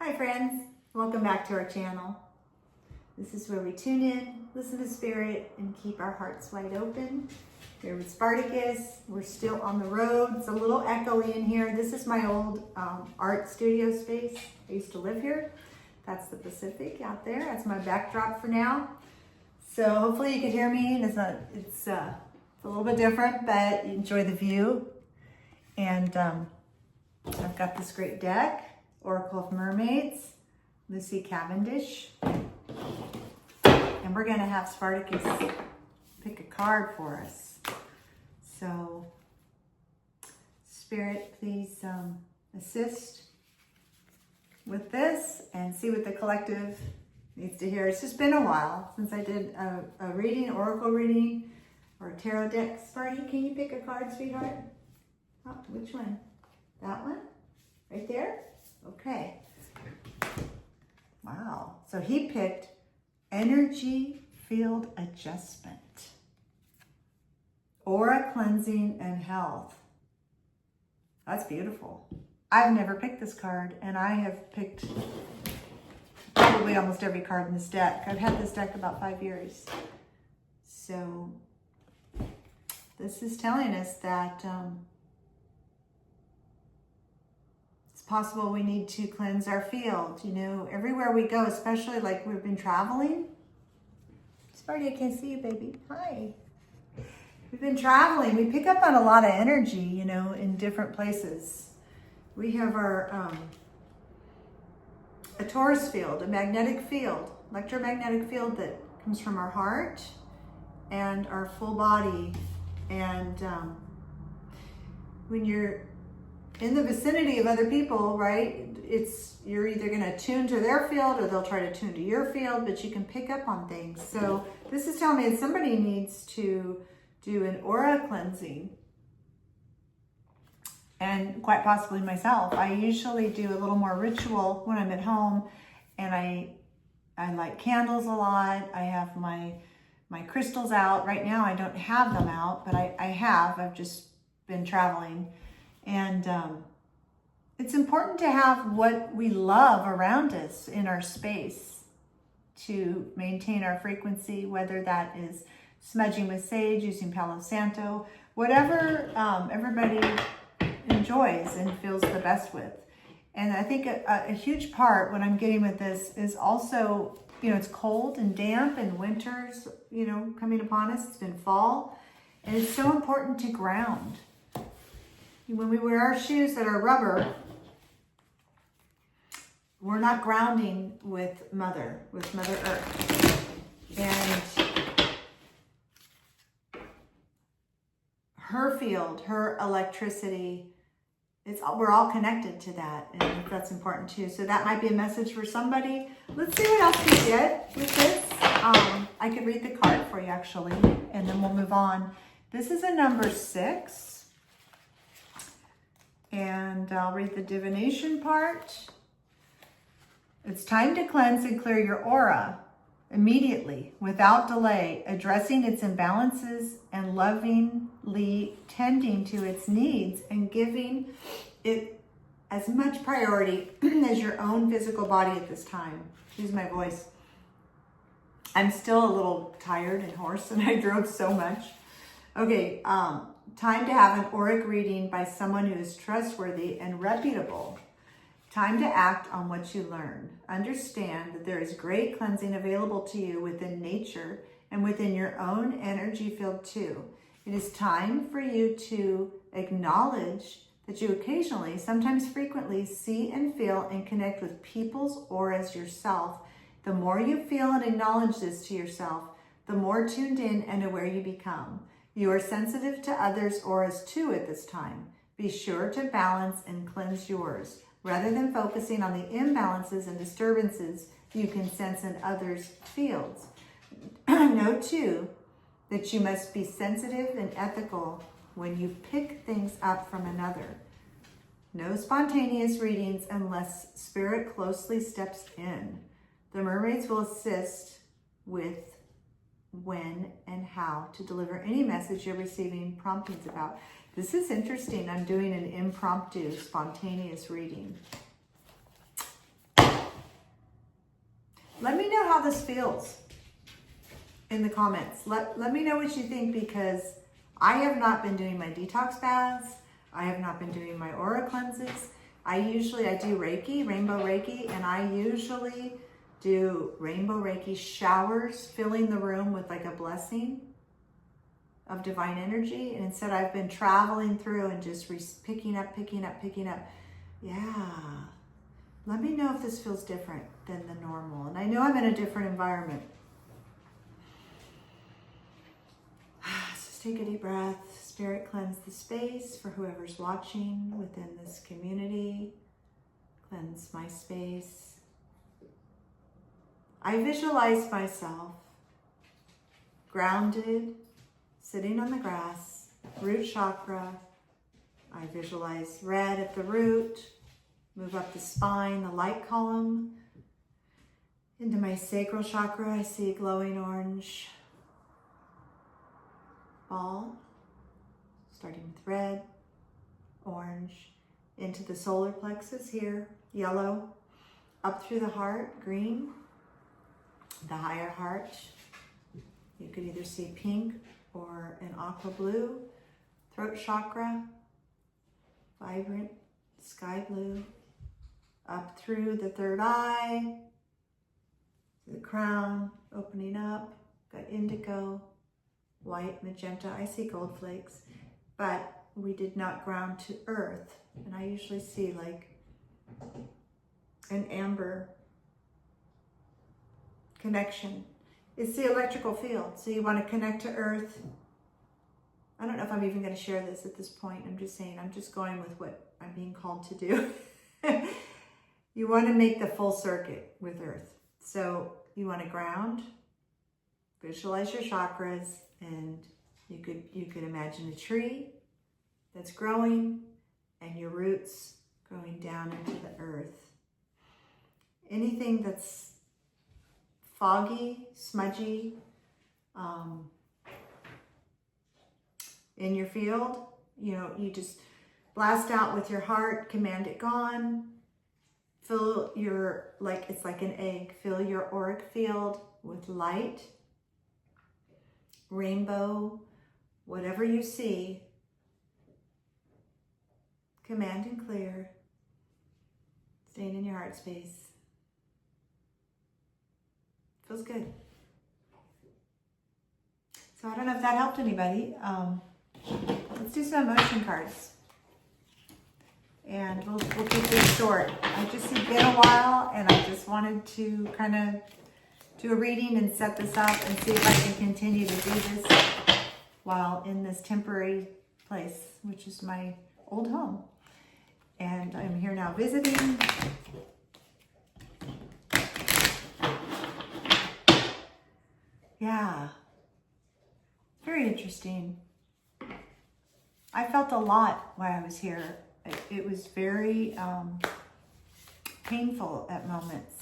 Hi friends, welcome back to our channel. This is where we tune in, listen to spirit, and keep our hearts wide open. Here with Spartacus, we're still on the road. It's a little echoey in here. This is my old art studio space. I used to live here. That's the Pacific out there. That's my backdrop for now. So hopefully you can hear me. And it's a little bit different, but enjoy the view. And I've got this great deck. Oracle of Mermaids, Lucy Cavendish. And we're gonna have Spartacus pick a card for us. So, Spirit, please assist with this and see what the collective needs to hear. It's just been a while since I did a reading, oracle reading, or a tarot deck. Sparty, can you pick a card, sweetheart? Oh, which one? That one? Right there? Okay. Wow. So he picked energy field adjustment, aura cleansing, and health. That's beautiful. I've never picked this card, and I have picked probably almost every card in this deck. I've had this deck about 5 years. So this is telling us that possible we need to cleanse our field, you know, everywhere we go, especially like we've been traveling. Sparty, I can't see you, baby. Hi. We've been traveling. We pick up on a lot of energy, you know, in different places. We have our a Taurus field, a magnetic field, electromagnetic field that comes from our heart and our full body. And when you're in the vicinity of other people, right? You're either going to tune to their field or they'll try to tune to your field, but you can pick up on things. So this is telling me that somebody needs to do an aura cleansing, and quite possibly myself. I usually do a little more ritual when I'm at home, and I light candles a lot. I have my crystals out. Right now I don't have them out, but I've just been traveling. And it's important to have what we love around us in our space to maintain our frequency, whether that is smudging with sage, using Palo Santo, whatever everybody enjoys and feels the best with. And I think a huge part, what I'm getting with this, is also, you know, it's cold and damp and winter's, you know, coming upon us. It's been fall. And it's so important to ground. When we wear our shoes that are rubber, we're not grounding with Mother Earth. And her field, her electricity, we're all connected to that, and that's important too. So that might be a message for somebody. Let's see what else we get with this. I could read the card for you actually, and then we'll move on. This is a number 6. And I'll read the divination part. It's time to cleanse and clear your aura immediately, without delay, addressing its imbalances and lovingly tending to its needs and giving it as much priority as your own physical body at this time. Excuse my voice. I'm still a little tired and hoarse, and I drove so much. Okay, time to have an Auric reading by someone who is trustworthy and reputable. Time to act on what you learn. Understand that there is great cleansing available to you within nature and within your own energy field too. It is time for you to acknowledge that you occasionally, sometimes frequently, see and feel and connect with people's auras yourself. The more you feel and acknowledge this to yourself, the more tuned in and aware you become. You are sensitive to others' auras too at this time. Be sure to balance and cleanse yours. Rather than focusing on the imbalances and disturbances you can sense in others' fields. Know too that you must be sensitive and ethical when you pick things up from another. No spontaneous readings unless spirit closely steps in. The mermaids will assist with when and how to deliver any message you're receiving promptings about. This is interesting. I'm doing an impromptu, spontaneous reading. Let me know how this feels in the comments. Let me know what you think, because I have not been doing my detox baths. I have not been doing my aura cleanses. I do Reiki, Rainbow Reiki, and I usually do Rainbow Reiki showers, filling the room with like a blessing of divine energy. And instead I've been traveling through and just picking up. Yeah. Let me know if this feels different than the normal. And I know I'm in a different environment. So take a deep breath. Spirit, cleanse the space for whoever's watching within this community. Cleanse my space. I visualize myself grounded, sitting on the grass, root chakra. I visualize red at the root, move up the spine, the light column, into my sacral chakra. I see a glowing orange ball, starting with red, orange, into the solar plexus here, yellow, up through the heart, green, the higher heart. You could either see pink or an aqua blue, throat chakra, vibrant sky blue, up through the third eye, the crown, opening up, got indigo, white, magenta. I see gold flakes, but we did not ground to earth. And I usually see like an amber connection. It's the electrical field. So you want to connect to earth. I don't know if I'm even going to share this at this point. I'm just saying, I'm just going with what I'm being called to do. You want to make the full circuit with earth. So you want to ground, visualize your chakras, and you could imagine a tree that's growing and your roots going down into the earth. Anything that's foggy, smudgy, in your field, you just blast out with your heart, command it gone. Fill your, it's like an egg, fill your auric field with light, rainbow, whatever you see, command and clear, staying in your heart space. Feels good. So I don't know if that helped anybody. Let's do some emotion cards. And we'll keep this short. I just see been a while, and I just wanted to kind of do a reading and set this up and see if I can continue to do this while in this temporary place, which is my old home. And I'm here now visiting. Yeah, very interesting. I felt a lot while I was here. It was very painful at moments.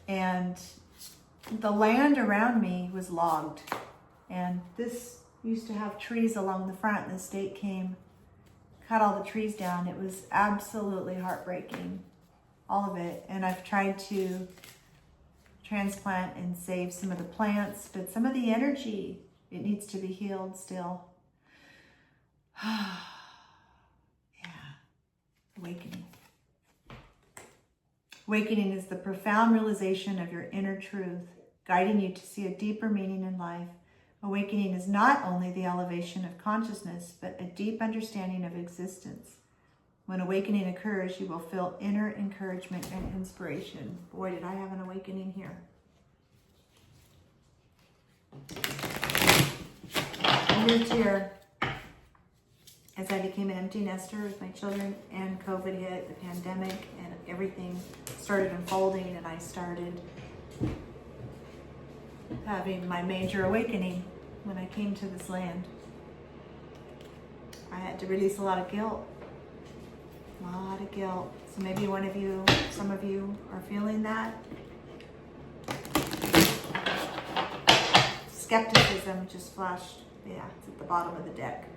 And the land around me was logged. And this used to have trees along the front, and the state came, cut all the trees down. It was absolutely heartbreaking, all of it. And I've tried to transplant and save some of the plants, but some of the energy, it needs to be healed still. Awakening. Awakening is the profound realization of your inner truth, guiding you to see a deeper meaning in life. Awakening is not only the elevation of consciousness, but a deep understanding of existence. When awakening occurs, you will feel inner encouragement and inspiration. Boy, did I have an awakening here. I moved here as I became an empty nester with my children, and COVID hit, the pandemic, and everything started unfolding, and I started having my major awakening when I came to this land. I had to release a lot of guilt. A lot of guilt. So maybe some of you are feeling that. Skepticism just flashed. Yeah, it's at the bottom of the deck.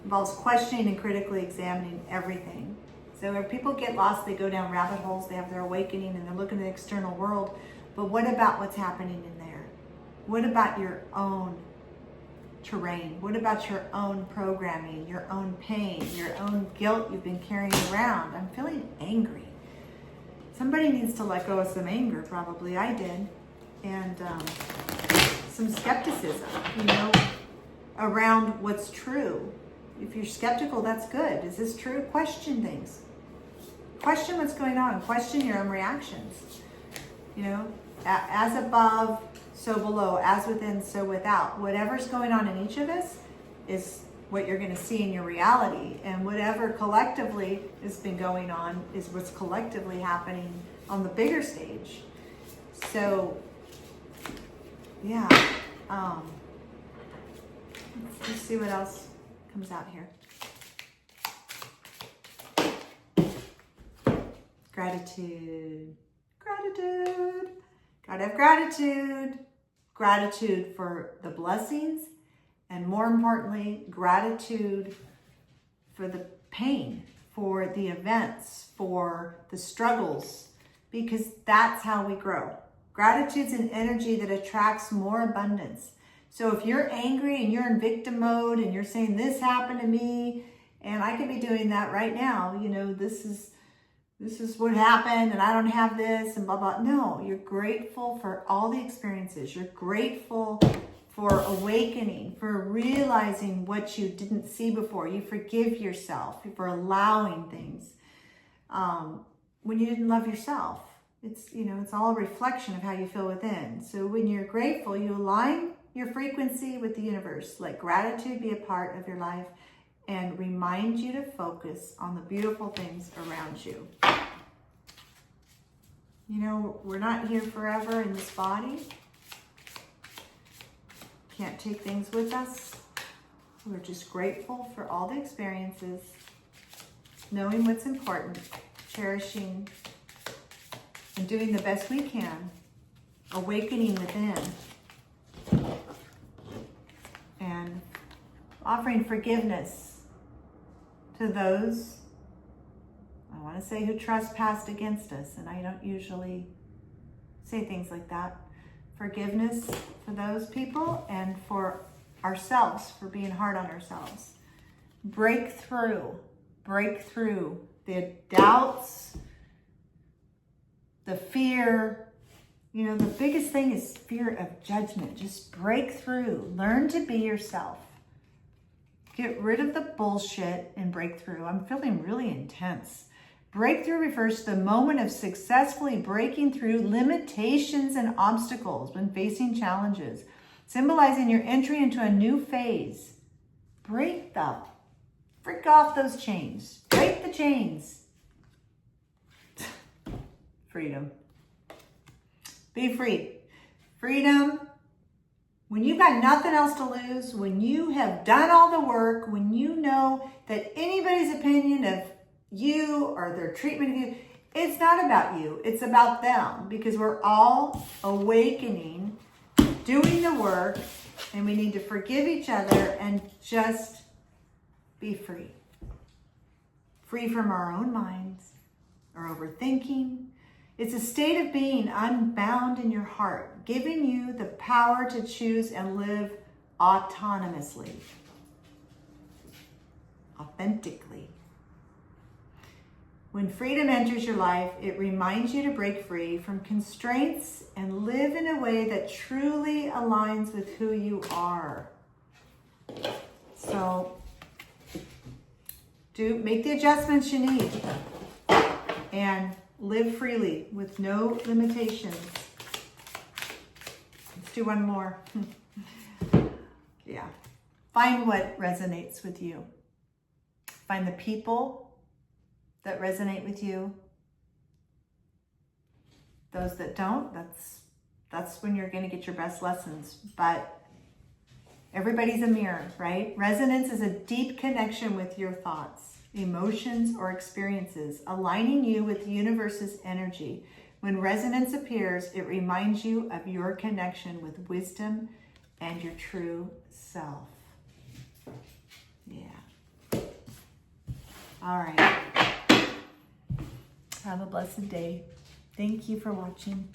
Involves questioning and critically examining everything. So if people get lost, they go down rabbit holes, they have their awakening and they're looking at the external world. But what about what's happening in there? What about your own terrain? What about your own programming, your own pain, your own guilt you've been carrying around? I'm feeling angry. Somebody needs to let go of some anger, probably. I did. And some skepticism, you know, around what's true. If you're skeptical, that's good. Is this true? Question things. Question what's going on. Question your own reactions. You know, as above, so below. As within, so without. Whatever's going on in each of us is what you're going to see in your reality. And whatever collectively has been going on is what's collectively happening on the bigger stage. So, yeah. Let's see what else comes out here. Gratitude. Gratitude. Gotta have gratitude. Gratitude for the blessings, and more importantly, gratitude for the pain, for the events, for the struggles, because that's how we grow. Gratitude's an energy that attracts more abundance. So if you're angry and you're in victim mode and you're saying this happened to me, and I could be doing that right now, you know, this is what happened and I don't have this and blah, blah. No, you're grateful for all the experiences. You're grateful for awakening, for realizing what you didn't see before. You forgive yourself for allowing things when you didn't love yourself. It's, you know, it's all a reflection of how you feel within. So when you're grateful, you align your frequency with the universe. Let gratitude be a part of your life and remind you to focus on the beautiful things around you. You know, we're not here forever in this body. Can't take things with us. We're just grateful for all the experiences, knowing what's important, cherishing, and doing the best we can, awakening within, and offering forgiveness to those, I want to say, who trespassed against us. And I don't usually say things like that. Forgiveness for those people and for ourselves, for being hard on ourselves. Break through the doubts, the fear. You know, the biggest thing is fear of judgment. Just break through. Learn to be yourself. Get rid of the bullshit and break through. I'm feeling really intense. Breakthrough refers to the moment of successfully breaking through limitations and obstacles when facing challenges, symbolizing your entry into a new phase. Break the frick off those chains. Break the chains. Freedom. Be free. Freedom. When you've got nothing else to lose, when you have done all the work, when you know that anybody's opinion of you or their treatment of you, it's not about you, it's about them, because we're all awakening, doing the work, and we need to forgive each other and just be free. Free from our own minds, our overthinking. It's a state of being unbound in your heart, giving you the power to choose and live autonomously, authentically. When freedom enters your life, it reminds you to break free from constraints and live in a way that truly aligns with who you are. So, make the adjustments you need and live freely with no limitations. Let's do one more. Yeah. Find what resonates with you. Find the people that resonate with you. Those that don't, that's when you're going to get your best lessons. But everybody's a mirror, right? Resonance is a deep connection with your thoughts, emotions, or experiences, aligning you with the universe's energy. When resonance appears, it reminds you of your connection with wisdom and your true self. Yeah. All right. Have a blessed day. Thank you for watching.